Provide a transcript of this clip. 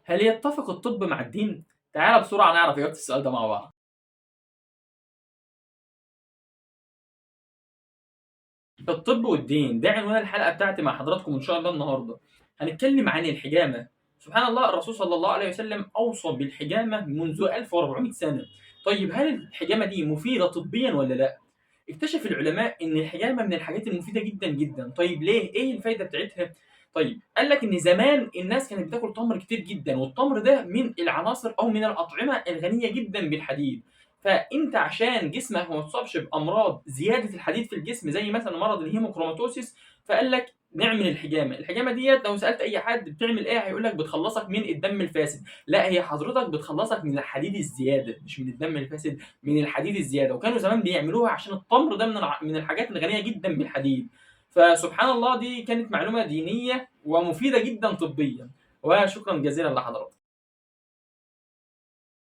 هل يتفق الطب مع الدين؟ تعالَ بسرعة نعرف إجابة السؤال ده مع بعض. الطب والدين ده عنوان الحلقة بتاعتي مع حضراتكم إن شاء الله النهارده. هنتكلم عن الحجامة. سبحان الله الرسول صلى الله عليه وسلم أوصى بالحجامة منذ 1400 سنة. طيب هل الحجامة دي مفيدة طبيًا والّا لأ؟ اكتشف العلماء ان الحجامه من الحاجات المفيده جدا جدا. طيب ليه؟ ايه الفايده بتاعتها؟ طيب قال لك ان زمان الناس كانت بتاكل تمر كتير جدا، والتمر ده من العناصر او من الاطعمه الغنيه جدا بالحديد. فانت عشان جسمك ما يتصابش بامراض زياده الحديد في الجسم زي مثلا مرض الهيموكروماتوسيس، فقال لك نعمل الحجامه. الحجامه ديت لو سالت اي حد بتعمل ايه هيقول لك بتخلصك من الدم الفاسد. لا، هي حضرتك بتخلصك من الحديد الزياده، مش من الدم الفاسد، من الحديد الزياده. وكانوا زمان بيعملوها عشان التمر ده من الحاجات الغنيه جدا بالحديد. فسبحان الله دي كانت معلومه دينيه ومفيده جدا طبيا. وشكرا جزيلا لحضرتك.